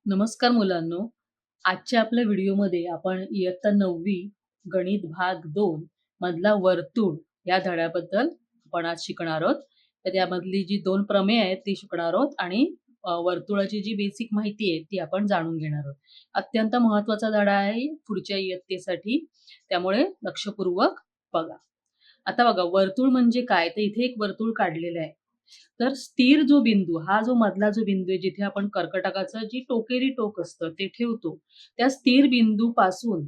नमस्कार मुलांनो. आजच्या आपल्या व्हिडिओमध्ये आपण इयत्ता 9वी गणित भाग 2 मधला वर्तुळ या धड्याबद्दल आपण आज शिकणार आहोत. तर त्यामधली जी 2 प्रमेय आहेत ती शिकणार आहोत आणि वर्तुळाची जी बेसिक माहिती आहे ती आपण जाणून घेणार आहोत. अत्यंत महत्त्वाचा धडा आहे पुढच्या इयत्तेसाठी, त्यामुळे लक्षपूर्वक बघा. आता बघा, वर्तुळ म्हणजे काय? तर इथे एक वर्तुळ काढलेलं आहे. तर स्थिर जो बिंदू, हा जो मधला जो बिंदू आहे, जिथे आपण कर्कटकाचं जी टोकेरी टोक असतं ते ठेवतो, त्या स्थिर बिंदूपासून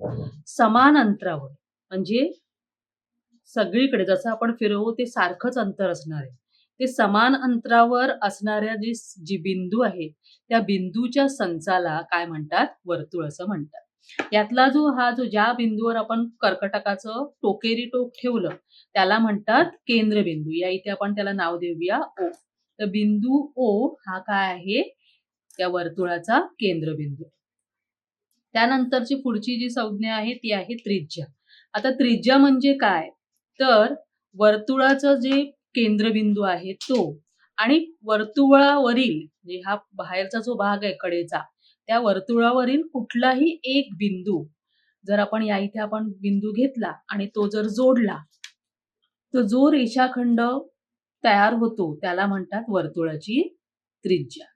समान अंतरावर, म्हणजे सगळीकडे जसं आपण फिरवू ते सारखंच अंतर असणार आहे. ते समान अंतरावर असणाऱ्या जी बिंदू आहेत, त्या बिंदूच्या संचाला काय म्हणतात? वर्तुळ असं म्हणतात. यातला जो ज्या बिंदूवर आपण कर्कटकाचं टोकेरी टोक ठेवलं, त्याला म्हणतात केंद्रबिंदू. या इथे आपण त्याला नाव देऊया ओ. तर बिंदू ओ हा काय आहे? त्या वर्तुळाचा केंद्रबिंदू. त्यानंतरची पुढची जी संज्ञा आहे ती आहे त्रिज्या. आता त्रिज्या म्हणजे काय? तर वर्तुळाचं जे केंद्रबिंदू आहे तो आणि वर्तुळावरील, म्हणजे हा बाहेरचा जो भाग आहे कडेचा, त्या वर्तुळावरील कुठलाही एक बिंदू, जर आपण या इथे आपण बिंदू घेतला आणि तो जर जोडला, तर जो रेषाखंड तयार होतो त्याला म्हणतात वर्तुळाची त्रिज्या.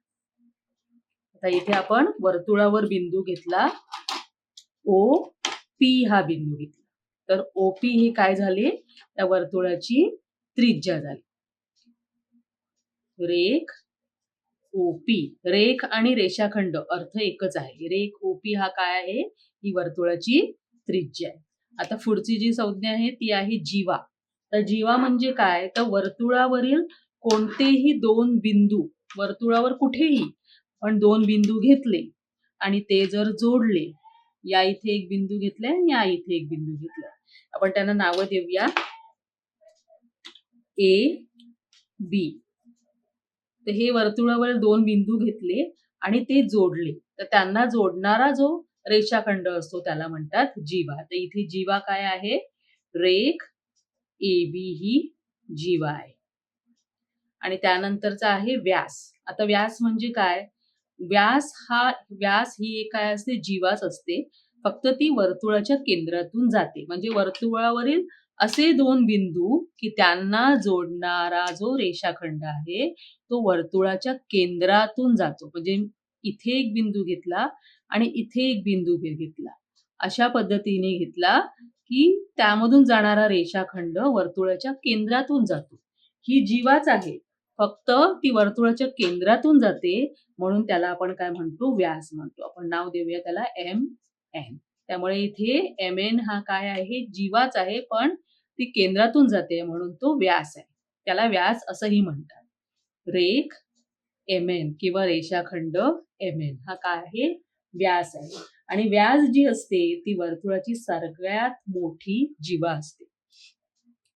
आता इथे आपण वर्तुळावर बिंदू घेतला, ओ पी हा बिंदू घेतला, तर ओ पी हे काय झाले? त्या वर्तुळाची त्रिज्या झाली. रेख ओपी, रेख आणि रेषाखंड अर्थ एकच आहे. रेख ओपी हा काय आहे? ही वर्तुळाची त्रिज्या आहे. आता पुढची जी संज्ञा आहे ती आहे जीवा. तर जीवा म्हणजे काय? तर वर्तुळावरील कोणतेही दोन बिंदू, वर्तुळावर कुठेही पण दोन बिंदू घेतले आणि ते जर जोडले, या इथे एक बिंदू घेतलाय आणि या इथे एक बिंदू घेतलाय, आपण त्यांना नावं देऊया ए बी. तर हे वर्तुळावर दोन बिंदू घेतले आणि ते जोडले, तर त्यांना जोडणारा जो रेषाखंड असतो त्याला म्हणतात जीवा. तर इथे जीवा काय आहे? रेख ए बी ही जीवा आहे. आणि त्यानंतरचा आहे व्यास. आता व्यास म्हणजे काय? व्यास ही एक काय असते? जीवाच असते. फक्त ती वर्तुळाच्या केंद्रातून जाते. म्हणजे वर्तुळावरील असे दोन बिंदू की त्यांना जोडणारा जो रेषाखंड आहे तो वर्तुळाच्या केंद्रातून जातो. म्हणजे इथे एक बिंदू घेतला आणि इथे एक बिंदू घेतला, अशा पद्धतीने घेतला की त्यामधून जाणारा रेषाखंड वर्तुळाच्या केंद्रातून जातो. ही जीवाच आहे, फक्त ती वर्तुळाच्या केंद्रातून जाते, म्हणून त्याला आपण काय म्हणतो? व्यास म्हणतो. आपण नाव देऊया त्याला एम एन. त्यामुळे इथे एम एन हा काय आहे? जीवाच आहे, पण ती केंद्रातून जाते म्हणून तो व्यास आहे. त्याला व्यास असंही म्हणतात. रेख एम एन किंवा रेषाखंड एम एन हा काय आहे? व्यास आहे. आणि व्यास जी असते ती वर्तुळाची सगळ्यात मोठी जीवा असते.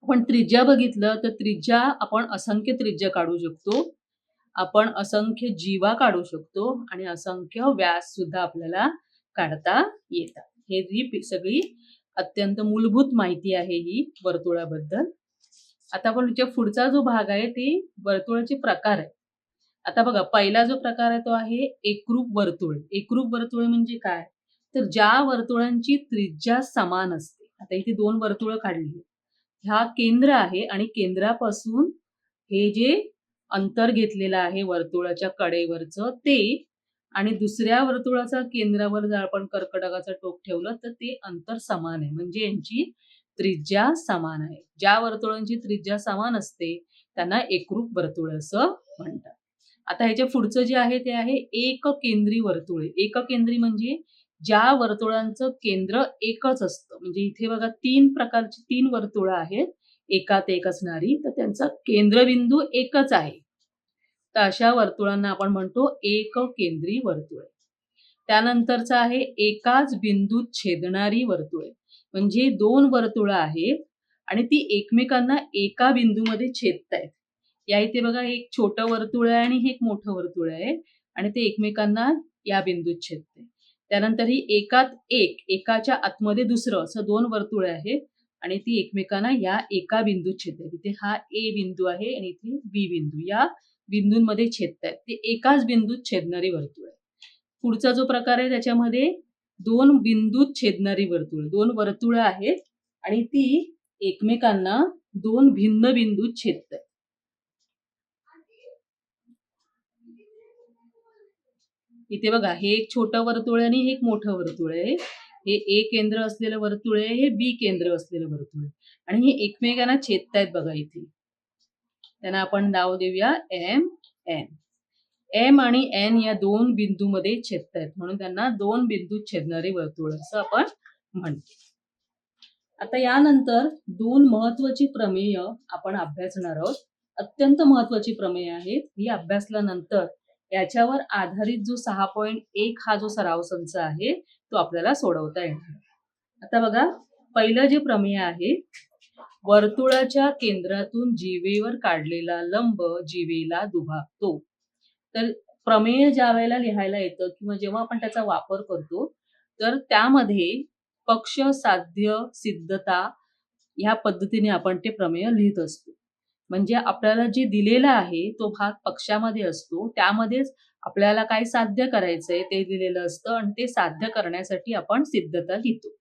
आपण त्रिज्या बघितलं तर त्रिज्या आपण असंख्य त्रिज्या काढू शकतो, आपण असंख्य जीवा काढू शकतो आणि असंख्य व्यास सुद्धा आपल्याला काढता येतात. हे जी सगळी अत्यंत मूलभूत माहिती आहे ही वर्तुळाबद्दल. आता आपण याच्या पुढचा जो भाग आहे ते वर्तुळाचे प्रकार आहे. आता बघा, पहिला जो प्रकार आहे तो आहे एकरूप वर्तुळ. एकरूप वर्तुळ म्हणजे काय? तर ज्या वर्तुळांची त्रिज्या समान असते. आता इथे दोन वर्तुळ काढली, हा केंद्र आहे आणि केंद्रापासून हे जे अंतर घेतलेलं आहे वर्तुळाच्या कडेवरचं ते, आणि दुसऱ्या वर्तुळाचा केंद्रावर जर आपण कर्कटकाचं टोक ठेवलं तर ते अंतर समान आहे, म्हणजे यांची त्रिज्या समान आहे. ज्या वर्तुळांची त्रिज्या समान असते त्यांना एकरूप वर्तुळ असं म्हणतात. आता ह्याच्या पुढचं जे आहे ते आहे एककेंद्री वर्तुळे. एककेंद्री म्हणजे ज्या वर्तुळांचं केंद्र एकच असतं. म्हणजे इथे बघा तीन प्रकारची तीन वर्तुळं आहेत एकात एक असणारी, तर त्यांचा केंद्रबिंदू एकच आहे. तर अशा वर्तुळांना आपण म्हणतो एककेंद्री वर्तुळे. त्यानंतरचं आहे एकाच बिंदूत छेदणारी वर्तुळे. म्हणजे दोन वर्तुळं आहेत आणि ती एकमेकांना एका बिंदूमध्ये छेदतायत. या इथे बघा, एक छोटं वर्तुळ आहे आणि हे एक मोठं वर्तुळ आहे आणि ते एकमेकांना या बिंदूत छेदते. त्यानंतर ही एकात एक, एकाच्या आतमध्ये दुसरं असं दोन वर्तुळे आहेत आणि ती एकमेकांना या एका बिंदूत छेदतात. इथे हा ए बिंदू आहे आणि इथे बी बिंदू, या बिंदूंमध्ये छेदतायत. ते एकाच बिंदूत छेदणारी वर्तुळ आहे. पुढचा जो प्रकार आहे त्याच्यामध्ये 2 बिंदूत छेदणारी वर्तुळ. 2 वर्तुळं आहेत आणि ती एकमेकांना 2 भिन्न बिंदूत छेदतायत. इथे बघा हे एक छोटं वर्तुळ आहे आणि हे एक मोठं वर्तुळ आहे. हे ए केंद्र असलेलं वर्तुळ आहे, हे बी केंद्र असलेलं वर्तुळ आहे आणि हे एकमेकांना छेदतायत बघा इथे. त्यांना आपण नाव देऊया एम, एन. एम आणि एन या 2 बिंदूमध्ये छेदतायत म्हणून त्यांना 2 बिंदूत छेदणारे वर्तुळ असं आपण म्हणतो. आता यानंतर 2 महत्त्वाची प्रमेय आपण अभ्यासणार आहोत. अत्यंत महत्त्वाची प्रमेय आहेत. ही अभ्यासल्यानंतर याच्यावर आधारित जो 6.1 हा जो सराव संच आहे, तो आपल्याला सोडवता येणार. आता बघा, पहिलं जे प्रमेय आहे, वर्तुळाच्या केंद्रातून जीवेवर काढलेला लंब जीवेला दुभागतो. तर प्रमेय ज्यावेळेला लिहायला येतं किंवा जेव्हा आपण त्याचा वापर करतो, तर त्यामध्ये पक्ष, साध्य, सिद्धता ह्या पद्धतीने आपण ते प्रमेय लिहित असतो. म्हणजे आपल्याला जे दिलेलं आहे तो भाग पक्षामध्ये असतो. त्यामध्येच आपल्याला काय साध्य करायचंय ते दिलेलं असतं आणि ते साध्य करण्यासाठी आपण सिद्धता लिहितो.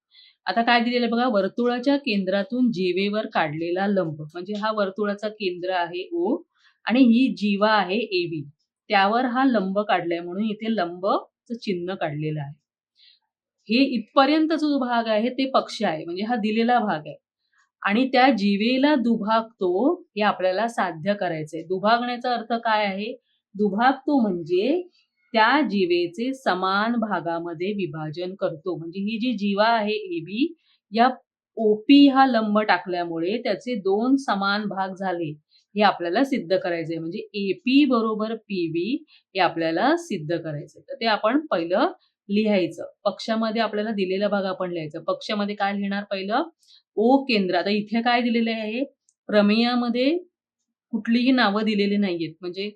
आता काय दिलेलं आहे बघा, वर्तुळाच्या केंद्रातून जीवेवर काढलेला लंब म्हणजे हा वर्तुळाचा केंद्र आहे O आणि ही जीवा आहे AB. त्यावर हा लंब काढलाय म्हणून इथे लंबचं चिन्ह काढलेलं आहे. हे इथपर्यंतचा जो भाग आहे ते पक्ष आहे म्हणजे हा दिलेला भाग आहे. आणि त्या जीवेला दुभागतो हे आपल्याला साध्य करायचंय. दुभागण्याचा अर्थ काय आहे? दुभागतो म्हणजे त्या जीवेचे समान भागामध्ये विभाजन करतो. म्हणजे ही जी जीवा आहे AB या OP हा लंब टाकल्यामुळे त्याचे 2 समान भाग झाले. हे आपल्याला सिद्ध करायचंय. म्हणजे AP बरोबर PB हे आपल्याला सिद्ध करायचंय. तर ते आपण पहिलं लिहायचं. पक्षामध्ये आपल्याला दिलेला भाग आपण लिहायचा. पक्षामध्ये काय लिहिणार पहिलं? O केंद्र. आता इथे काय दिलेले आहे? प्रमेयामध्ये कुठलीही नावं दिलेली नाहीयेत. म्हणजे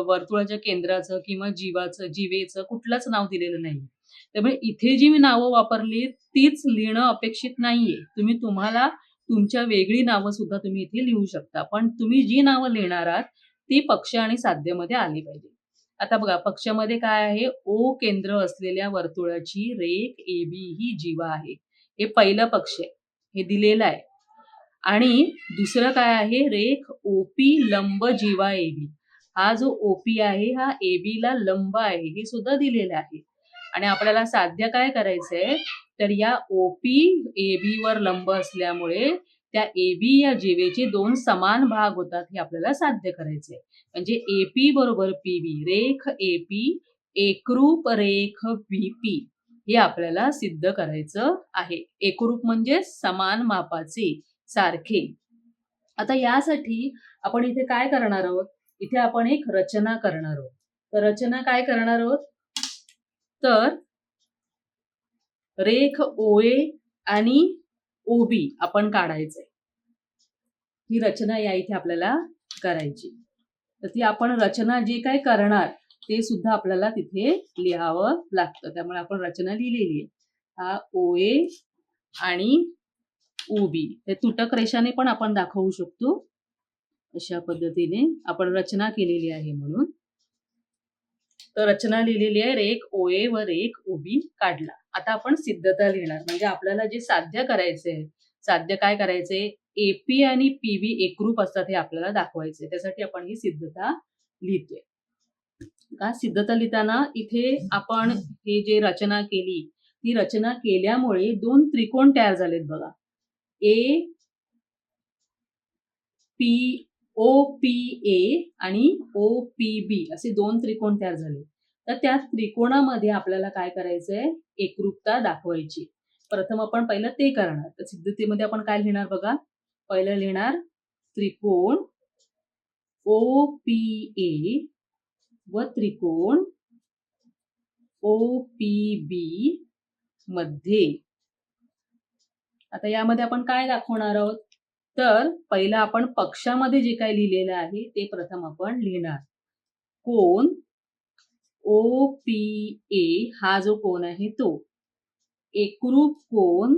वर्तुळाच्या केंद्राचं किंवा जीवेचं कुठलंच नाव दिलेलं नाहीये. त्यामुळे इथे जी मी नावं वापरली तीच लिहिणं अपेक्षित नाहीये. तुम्हाला तुमच्या वेगळी नावं सुद्धा तुम्ही इथे लिहू शकता. पण तुम्ही जी नावं लिहिणार आहात ती पक्ष आणि साध्यमध्ये आली पाहिजे. आता बघा पक्षामध्ये काय आहे? O केंद्र असलेल्या वर्तुळाची रेख AB ही जीवा आहे. हे पहिलं पक्ष आहे. हे दिलेलं आहे. आणि दुसरं काय आहे? रेख OP लंब जीवा AB. हा जो OP आहे हा AB ला लंब आहे. हे सुद्धा दिलेलं आहे. आणि आपल्याला साध्य काय करायचंय? तर या OP AB वर लंब असल्यामुळे त्या AB या जीवेचे 2 समान भाग होतात हे आपल्याला साध्य करायचंय. म्हणजे AP बरोबर PB, रेख AP एकरूप रेख VP हे आपल्याला सिद्ध करायचं आहे. एकरूप म्हणजे समान मापाचे, सारखे. आता यासाठी आपण इथे काय करणार आहोत? इथे आपण एक रचना करणार आहोत. तर रचना काय करणार आहोत? तर रेख OA आणि OB आपण काढायचंय. ही रचना या इथे आपल्याला करायची. तर ती आपण रचना जे काही करणार ते सुद्धा आपल्याला तिथे लिहावं लागतं. त्यामुळे आपण रचना लिहिलेली आहे. हा OA आणि OB हे तुटक रेषाने पण आपण दाखवू शकतो. अशा पद्धतीने आपण रचना केलेली आहे म्हणून. तर रचना लिहिलेली आहे. रेख OA व रेख OB काढला. आता आपण सिद्धता लिहिणार. म्हणजे आपल्याला जे साध्य करायचंय, साध्य काय करायचंय? AP आणि PB एकरूप असतात हे आपल्याला दाखवायचंय. त्यासाठी आपण ही सिद्धता लिहितोय. का सिद्धता लिहिताना इथे आपण हे जे रचना केली, ती रचना केल्यामुळे 2 त्रिकोण तयार झालेत बघा. OPA आणि OPB असे 2 त्रिकोण तयार झाले. तर त्या त्रिकोणामध्ये आपल्याला काय करायचंय? एकरूपता दाखवायची. प्रथम आपण पहिलं ते करणार. तर सिद्धतेमध्ये आपण काय लिहिणार बघा? पहिलं लिहिणार त्रिकोण OPA व त्रिकोण OPB मध्ये. आता यामध्ये आपण काय दाखवणार आहोत? तर पहिलं आपण पक्षामध्ये जे काही लिहिलेलं आहे ते प्रथम आपण लिहिणार. कोन OPA हा जो कोन आहे तो. एकरूप कोन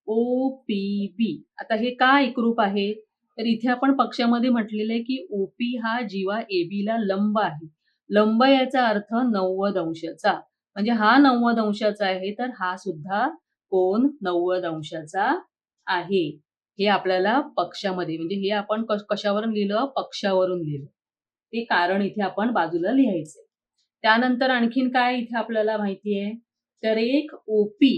OPB. आता हे का एकरूप आहे? तर इथे आपण पक्षामध्ये म्हटलेलं आहे की OP हा जीवा AB ला लंब आहे. लंब याचा अर्थ 90 अंशाचा. म्हणजे हा 90 अंशाचा आहे, तर हा सुद्धा कोन 90 अंशाचा आहे. हे आपल्याला पक्षामध्ये म्हणजे हे आपण कशावरून लिहिलं? पक्षावरून लिहिलं. ते कारण इथे आपण बाजूला लिहायचंय. त्यानंतर आणखीन काय इथे आपल्याला माहिती आहे? तर एक ओपी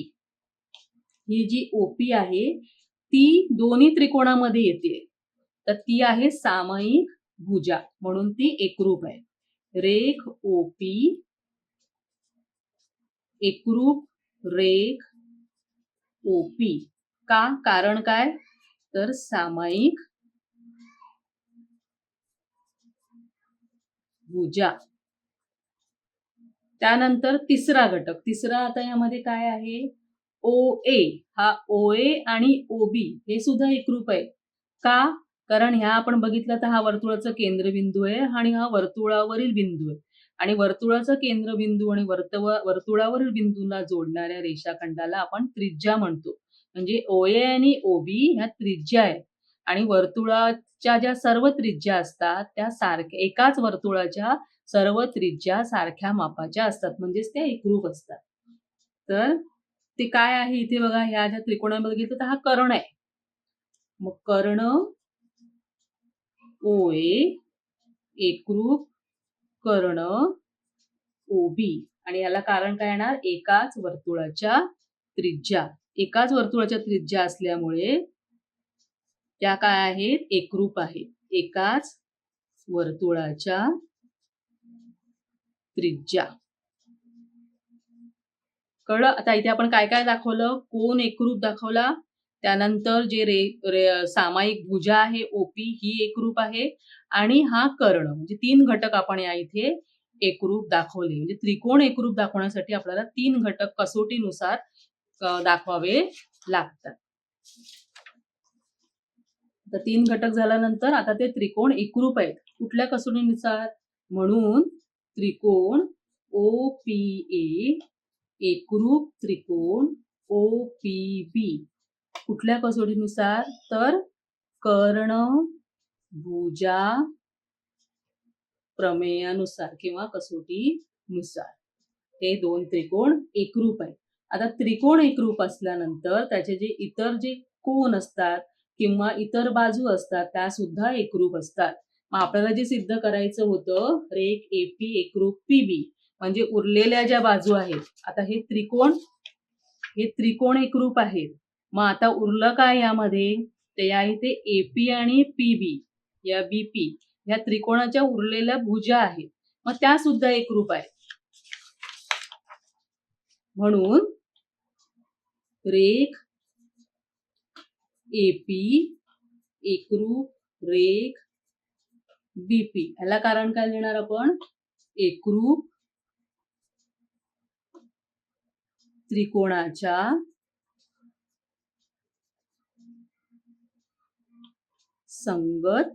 ही जी ओपी आहे, ती दोन्ही त्रिकोणामध्ये येते. तर ती आहे सामायिक भुजा म्हणून ती एकरूप आहे. रेख ओपी एकरूप रेख ओपी. का? कारण काय? तर सामायिक भुजा. त्यानंतर तिसरा घटक. तिसरा आता यामध्ये काय आहे? OA. हा OA आणि OB हे सुद्धा एकरूप आहे. का? कारण ह्या आपण बघितलं तर हा वर्तुळाचा केंद्रबिंदू आहे आणि हा वर्तुळावरील बिंदू आहे. आणि वर्तुळाचा केंद्रबिंदू आणि वर्तुळावरील बिंदूला जोडणाऱ्या रेषाखंडाला आपण त्रिज्या म्हणतो. म्हणजे OA आणि OB ह्या त्रिज्या आहेत. आणि वर्तुळाच्या ज्या सर्व त्रिज्या असतात त्या सारख्या एकाच वर्तुळाच्या सर्व त्रिज्या सारख्या मापाच्या असतात म्हणजेच त्या एकरूप असतात. तर ते काय आहे इथे बघा ह्या ज्या त्रिकोणामध्ये बघितलं तर हा कर्ण आहे. मग कर्ण OA एकरूप कर्ण OB आणि याला कारण काय येणार? एकाच वर्तुळाच्या त्रिज्या. एकाच वर्तुळाच्या त्रिज्या असल्यामुळे त्या काय आहेत? एकरूप आहेत. एकाच वर्तुळाच्या त्रिज्या. कळलं? आता इथे आपण काय काय दाखवलं? कोन एकरूप दाखवला. त्यानंतर जे सामायिक भुजा आहे ओपी ही एकरूप आहे आणि हा कर्ण म्हणजे 3 घटक आपण या इथे एकरूप दाखवले. म्हणजे त्रिकोण एकरूप दाखवण्यासाठी आपल्याला 3 घटक कसोटीनुसार दाखवावे लागतात. तर 3 घटक झाल्यानंतर आता ते त्रिकोण एकरूप आहेत. कुठल्या कसोटीनुसार? म्हणून त्रिकोण OPA एकरूप त्रिकोण OPB कुठल्या कसोटीनुसार? तर कर्ण भुजा प्रमेयानुसार किंवा कसोटीनुसार. हे 2 त्रिकोण एकरूप आहेत. आता त्रिकोण एकरूप असल्यानंतर त्याचे इतर जे कोन असतात किंवा इतर बाजू असतात त्या सुद्धा एकरूप असतात. मग आपल्याला जे सिद्ध करायचं होतं रेख AP एकरूप PB म्हणजे उरलेल्या ज्या बाजू आहेत. आता हे त्रिकोण एकरूप आहेत. मग आता उरलं काय यामध्ये? ते आहे ते AP आणि PB या BP या त्रिकोणाच्या उरलेल्या भुजा आहेत. मग त्या सुद्धा एकरूप आहेत. म्हणून रेख AP एकरूप रेख BP ह्याला कारण काय देणार आपण? एकरूप त्रिकोणाच्या संगत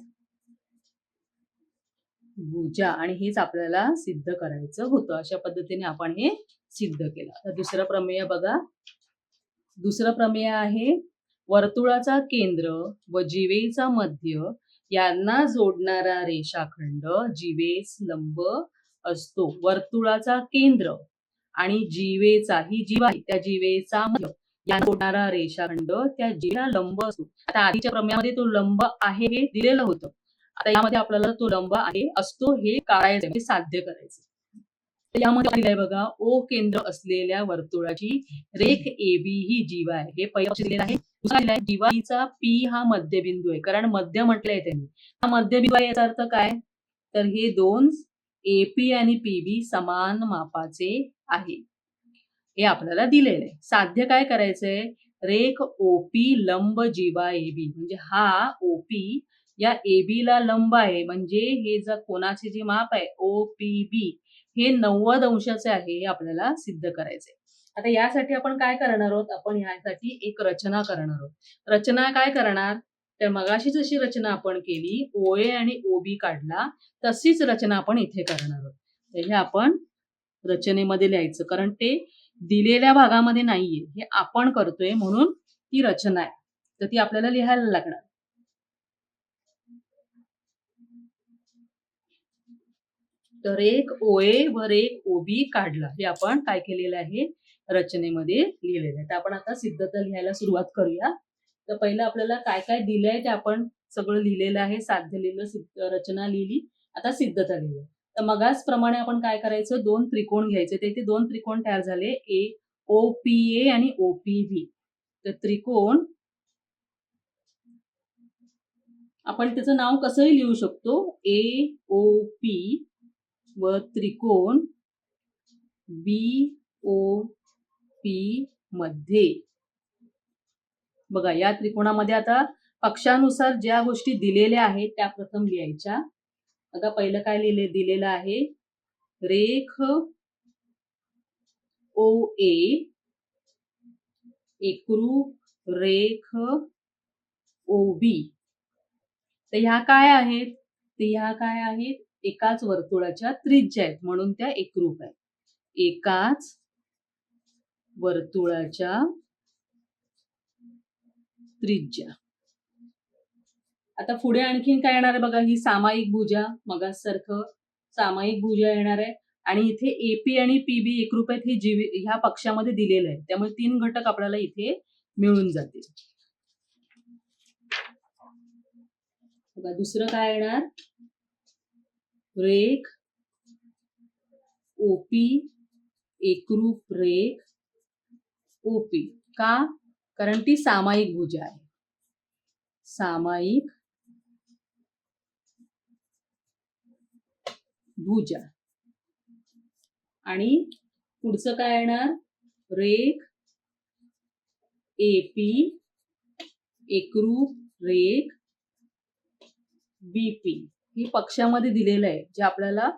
भुजा आणि हेच आपल्याला सिद्ध करायचं होतं. अशा पद्धतीने आपण हे सिद्ध केलं. आता दुसरं प्रमेय बघा. दुसरं प्रमेय आहे वर्तुळाचा केंद्र व जीवेचा मध्य यांना जोडणारा रेषाखंड जीवेस लंब असतो. वर्तुळाचा केंद्र आणि जीवेचा ही जीवा आहे त्या जीवेचा मध्य यांना जोडणारा रेषाखंड त्या जीवेला लंब असतो. आता आधीच्या प्रमेयामध्ये तो लंब आहे हे दिलेलं होतं. आता यामध्ये आपल्याला तो लंब आहे असतो हे काढायचं म्हणजे साध्य करायचं. यामध्ये दिलंय बघा ओ केंद्र असलेल्या वर्तुळाची रेख AB ही जीवा आहे. हे पहिलं दिलेलं आहे. दुसरा दिलाय जीवाचा P हा मध्यबिंदू आहे. कारण मध्य म्हटलंय त्यांनी. हा मध्यबिंदू आहे याचा अर्थ काय? तर हे दोन AP आणि PB समान मापाचे आहे. हे आपल्याला दिलेलं आहे. साध्य काय करायचंय? रेख OP लंब जीवा AB म्हणजे हा OP या AB ला लंब आहे म्हणजे हे जर कोणाचे जे माप आहे OPB हे 90 अंशाचे आहे हे आपल्याला सिद्ध करायचंय. आता यासाठी आपण काय करणार आहोत? आपण यासाठी एक रचना करणार आहोत. रचना काय करणार? तर मगाशी जशी रचना आपण केली OA आणि OB काढला तशीच रचना आपण इथे करणार आहोत. तर हे आपण रचनेमध्ये लिहायचं कारण ते दिलेल्या भागामध्ये नाहीये. हे आपण करतोय म्हणून ती रचना आहे. तर ती आपल्याला लिहायला लागणार. तर एक ओए वर एक ओबी काढला. हे आपण काय केलेलं आहे रचनेमध्ये लिहिलेलं आहे. तर आपण आता सिद्धता लिहायला सुरुवात करूया. तर पहिलं आपल्याला काय काय दिलंय ते आपण सगळं लिहिलेलं आहे. साध्य लिहिलं, रचना लिहिली. आता सिद्धता लिहिली. तर मगाच प्रमाणे आपण काय करायचं, दोन त्रिकोण घ्यायचे. तर इथे दोन त्रिकोण तयार झाले. OPA आणि OPB. तर त्रिकोण आपण त्याचं नाव कसंही लिहू शकतो. AOP व त्रिकोण BOP मध्ये. बघा या त्रिकोणामध्ये आता पक्षानुसार ज्या गोष्टी दिलेल्या आहेत त्या प्रथम लिहायच्या. आता पहिलं काय दिलेलं आहे, रेख OA एकरूप रेख OB. तर ह्या काय आहेत, एकाच वर्तुळाच्या त्रिज्या आहेत म्हणून त्या एकरूप आहेत. एकाच वर्तुळाच्या त्रिज्या. आता पुढे आणखीन काय येणार आहे बघा, ही सामायिक भुजा, मगासारखं सामायिक भुजा येणार आहे. आणि इथे AP आणि PB एकरूप आहेत, हे ह्या पक्षामध्ये दिलेलं आहे. त्यामुळे 3 घटक आपल्याला इथे मिळून जातील. बघा दुसरं काय येणार, रेख OP एकरूप रेख OP. का? कारण ती सामायिक भुजा आहे. सामायिक भुजा. आणि पुढचं काय येणार, रेख AP एकरूप रेख BP. हे पक्षामध्ये दिलेलं आहे, जे आपल्याला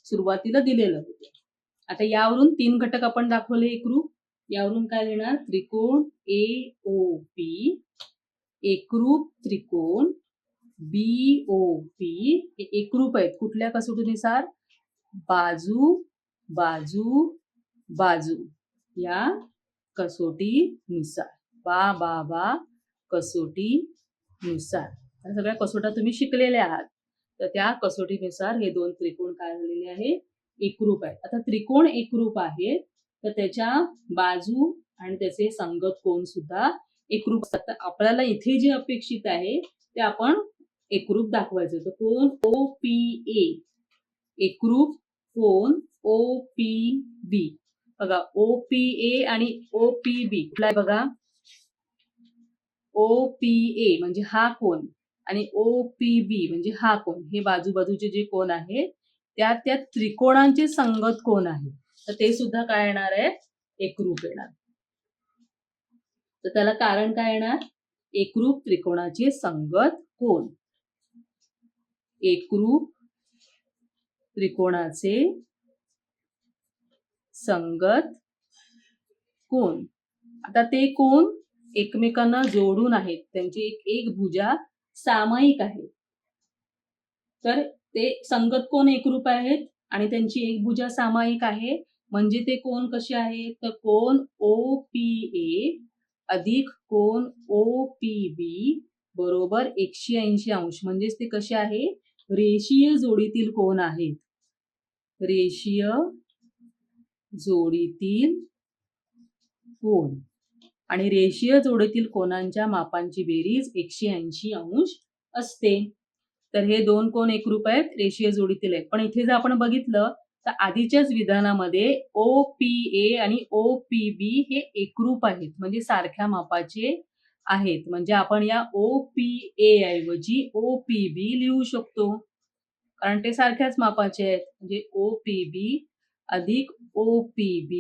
सुरुवातीला दिलेलं होतं. आता यावरून 3 घटक आपण दाखवले एकरूप. यावरून काय लिहिणार, त्रिकोण AOP एकरूप त्रिकोण BOP. हे एकरूप आहेत कुठल्या कसोटीनुसार, बाजू बाजू बाजू या कसोटीनुसार. बा कसोटीनुसार. सगळ्या कसोट्या तुम्ही शिकलेल्या आहात. तर त्या कसोटीनुसार हे दोन त्रिकोण काय झालेले आहे, एकरूप आहेत. आता त्रिकोण एकरूप आहे तर त्याच्या बाजू आणि त्याचे संगत कोन सुद्धा एकरूप असतात. आपल्याला इथे जे अपेक्षित आहे ते आपण एकरूप दाखवायचं. तर कोन OPA एकरूप कोन OPB. बघा OPA आणि OPB कुठला आहे बघा, OPA म्हणजे हा कोन आणि OPB म्हणजे हा कोन. हे बाजूबाजूचे जे कोन आहे त्या त्रिकोणांचे संगत कोन आहे. तर ते सुद्धा काय येणार आहे, एकरूप येणार. तर त्याला कारण काय येणार, एकरूप त्रिकोणाचे संगत कोन. एकरूप त्रिकोणाचे संगत कोन. आता ते कोन एकमेकांना जोडून आहेत, त्यांची एक भुजा सामायिक आहे. तर ते संगत कोन एकरूप आहेत आणि त्यांची एक भुजा सामायिक आहे. म्हणजे ते कोन कसे आहेत, तर कोन OPA अधिक कोन OPB बरोबर 180 अंश. म्हणजेच ते कसे आहे, रेषीय जोडीतील कोन आहेत. रेषीय जोडीतील कोन. आणि रेषीय जोडीतील कोनांच्या मापांची बेरीज 180 अंश असते. तर हे दोन कोन एकरूप आहेत, रेषीय जोडीतील आहेत. पण इथे जर आपण बघितलं तर आधीच्याच विधानामध्ये OPA आणि OPB हे एकरूप आहेत, म्हणजे सारख्या मापाचे आहेत. म्हणजे आपण या OPA ऐवजी OPB लिहू शकतो, कारण ते सारख्याच मापाचे आहेत. म्हणजे OPB अधिक OPB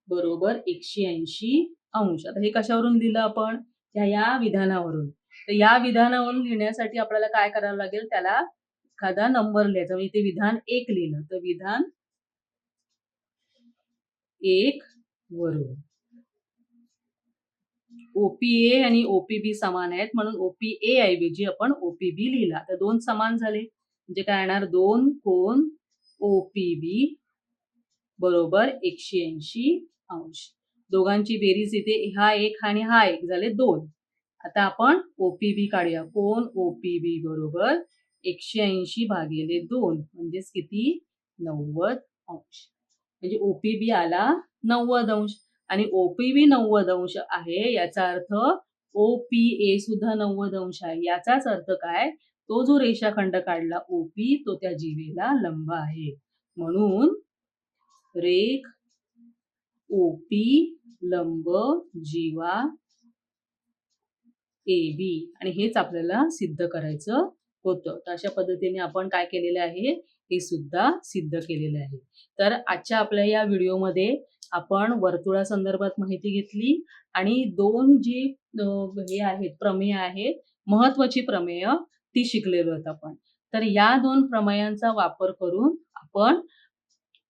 बरोबर 180 अंश. आता हे कशावरून लिहिलं आपण, या विधानावरून. तर या विधानावरून लिहिण्यासाठी आपल्याला काय करावं लागेल, त्याला एखादा नंबर लिहायचा. इथे विधान 1 लिहिलं तर विधान 1 वरून. OPA आणि OPB समान आहेत म्हणून OPA ऐवजी आपण OPB लिहिला. तर दोन समान झाले म्हणजे काय येणार, दोन कोन OPB बरोबर 180 अंश. दोघांची बेरीज इथे हा एक आणि हा एक झाले 2. आता आपण OPB काढूया. कोन OPB बरोबर 180 भागिले 2 म्हणजेच किती, 90 अंश. म्हणजे OPB आला 90 अंश आणि OPB 90 अंश आहे याचा अर्थ OPA सुद्धा 90 अंश आहे. याचाच अर्थ काय? तो जो रेषाखंड काढला OP तो त्या जीवेला लंब आहे. म्हणून रेघ OP लंब जीवा AB आणि हेच आपल्याला सिद्ध करायचं होतं. तर अशा पद्धतीने आपण काय केलेलं आहे, हे सुद्धा सिद्ध केलेलं आहे. तर आजच्या आपल्या या व्हिडिओमध्ये आपण वर्तुळासंदर्भात माहिती घेतली आणि 2 जी हे आहेत, प्रमेय आहेत, महत्त्वाची प्रमेय ती शिकलेलो आहोत आपण. तर या 2 प्रमेयांचा वापर करून आपण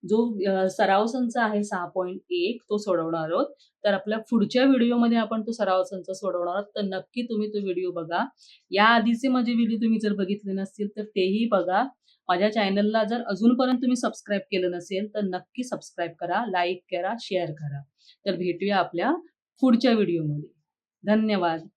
जो सराव संच आहे 6.1 तो सोडवणार आहोत. तर आपल्या पुढच्या व्हिडिओमध्ये आपण तो सराव संच सोडवणार आहोत. तर नक्की तुम्ही तो व्हिडिओ बघा. या आधीचे माझे व्हिडिओ तुम्ही जर बघितले नसतील तर तेही बघा. माझ्या चॅनलला जर अजूनपर्यंत तुम्ही सबस्क्राईब केलं नसेल तर नक्की सबस्क्राईब करा, लाईक करा, शेअर करा. तर भेटूया आपल्या पुढच्या व्हिडिओमध्ये. धन्यवाद.